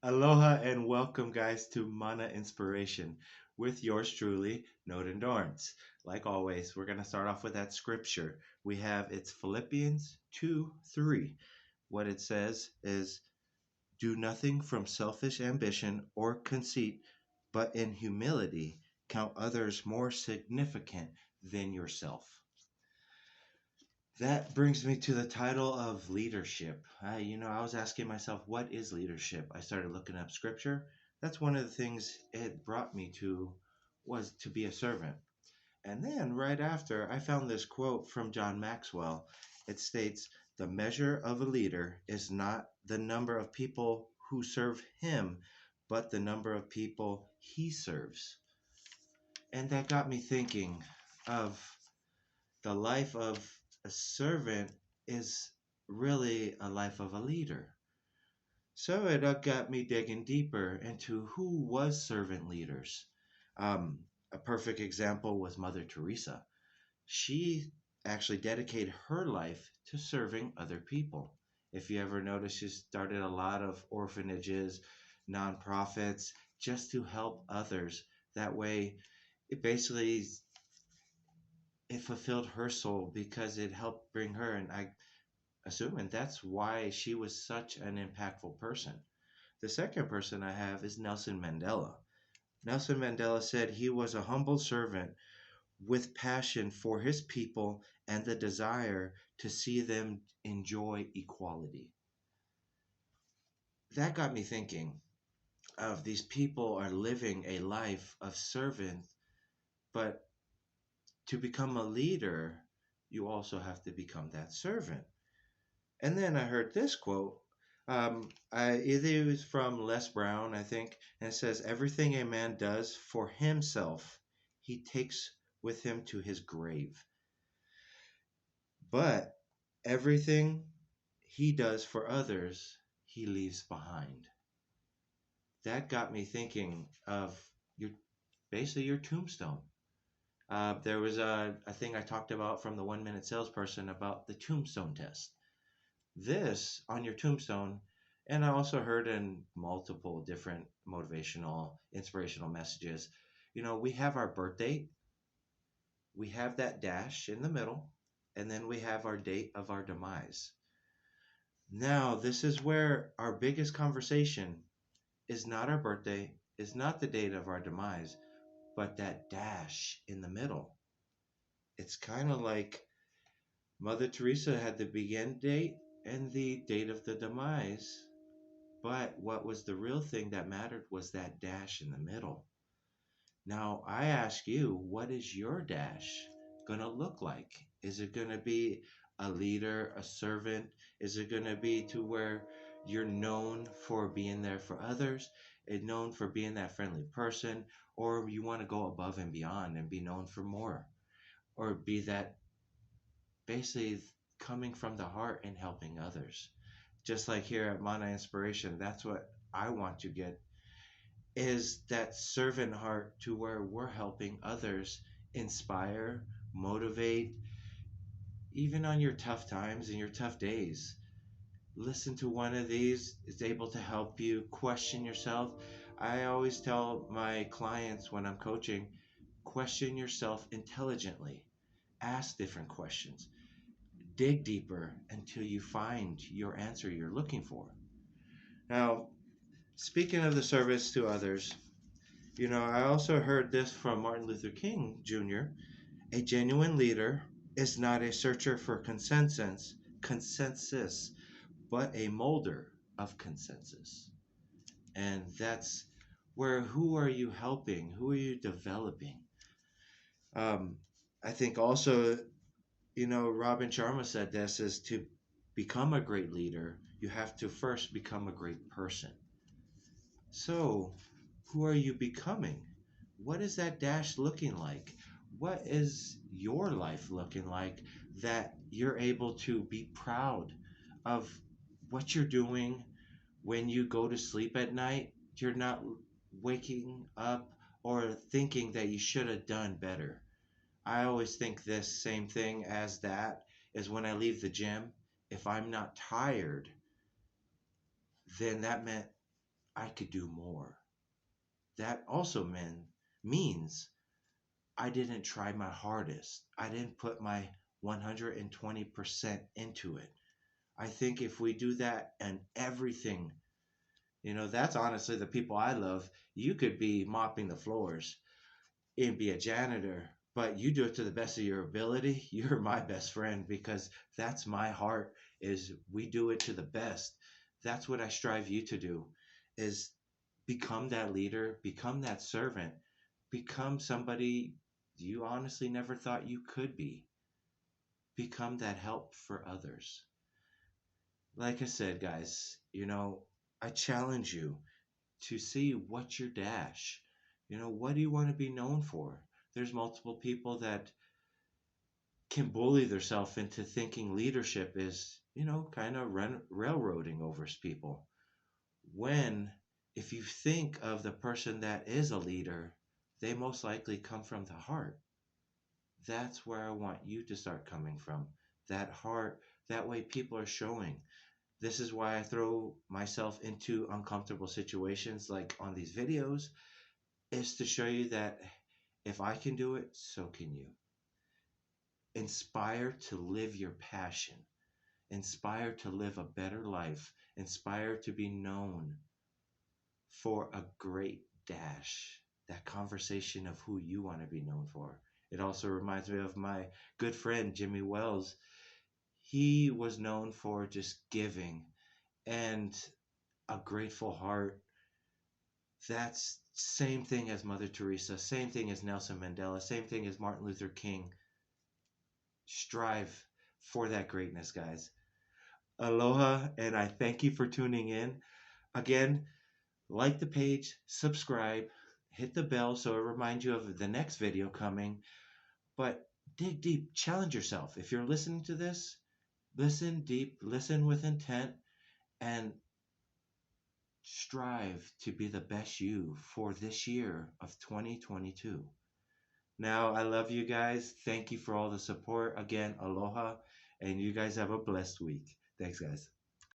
Aloha and welcome, guys, to Mana Inspiration with yours truly, Noden Dorrance. Like always, we're going to start off with that scripture. We have it's Philippians 2:3. What it says is, do nothing from selfish ambition or conceit, but in humility count others more significant than yourself. That brings me to the title of leadership. I was asking myself, what is leadership? I started looking up scripture. That's one of the things it brought me to was to be a servant. And then right after, I found this quote from John Maxwell. It states, "The measure of a leader is not the number of people who serve him, but the number of people he serves." And that got me thinking of the life of a servant is really a life of a leader. So it got me digging deeper into who was servant leaders. A perfect example was Mother Teresa. She actually dedicated her life to serving other people. If you ever notice, she started a lot of orphanages, nonprofits, just to help others. That way, it basically it fulfilled her soul because it helped bring her, and I assume, and that's why she was such an impactful person. The second person I have is Nelson Mandela. Nelson Mandela said he was a humble servant with passion for his people and the desire to see them enjoy equality. That got me thinking of these people are living a life of servant, but to become a leader, you also have to become that servant. And then I heard this quote. It was from Les Brown, I think, and it says, "Everything a man does for himself, he takes with him to his grave. But everything he does for others, he leaves behind." That got me thinking of your basically your tombstone. There was a thing I talked about from the 1 minute salesperson about the tombstone test. This on your tombstone, and I also heard in multiple different motivational, inspirational messages. We have our birth date, we have that dash in the middle, and then we have our date of our demise. Now, this is where our biggest conversation is not our birthday, is not the date of our demise, but that dash in the middle. It's kind of like Mother Teresa had the begin date and the date of the demise. But what was the real thing that mattered was that dash in the middle. Now, I ask you, what is your dash going to look like? Is it going to be a leader, a servant? Is it going to be to where you're known for being there for others, and known for being that friendly person, or you want to go above and beyond and be known for more, or be that basically coming from the heart and helping others? Just like here at Mana Inspiration, that's what I want to get is that servant heart to where we're helping others inspire, motivate, even on your tough times and your tough days. Listen to one of these, is able to help you question yourself. I always tell my clients when I'm coaching, question yourself intelligently. Ask different questions. Dig deeper until you find your answer you're looking for. Now, speaking of the service to others, I also heard this from Martin Luther King Jr. A genuine leader is not a searcher for consensus, but a molder of consensus. And that's where who are you helping? Who are you developing? Um, I think also, Robin Sharma said this is to become a great leader, you have to first become a great person. So, who are you becoming? What is that dash looking like? What is your life looking like that you're able to be proud of what you're doing when you go to sleep at night? You're not waking up or thinking that you should have done better. I always think this same thing as that is when I leave the gym. If I'm not tired, then that meant I could do more. That also means I didn't try my hardest. I didn't put my 120% into it. I think if we do that and everything, that's honestly the people I love. You could be mopping the floors and be a janitor, but you do it to the best of your ability. You're my best friend because that's my heart is we do it to the best. That's what I strive you to do is become that leader, become that servant, become somebody you honestly never thought you could be. Become that help for others. Like I said, guys, I challenge you to see what's your dash. What do you want to be known for? There's multiple people that can bully themselves into thinking leadership is, kind of railroading over people. When, if you think of the person that is a leader, they most likely come from the heart. That's where I want you to start coming from. That heart, that way people are showing. This is why I throw myself into uncomfortable situations like on these videos, is to show you that if I can do it, so can you. Inspire to live your passion. Inspire to live a better life. Inspire to be known for a great dash. That conversation of who you want to be known for. It also reminds me of my good friend Jimmy Wells. He was known for just giving and a grateful heart. That's same thing as Mother Teresa, same thing as Nelson Mandela, same thing as Martin Luther King. Strive for that greatness, guys. Aloha, and I thank you for tuning in. Again, like the page, subscribe, hit the bell so it reminds you of the next video coming. But dig deep, challenge yourself. If you're listening to this, listen deep, listen with intent, and strive to be the best you for this year of 2022. Now, I love you guys. Thank you for all the support. Again, aloha, and you guys have a blessed week. Thanks, guys.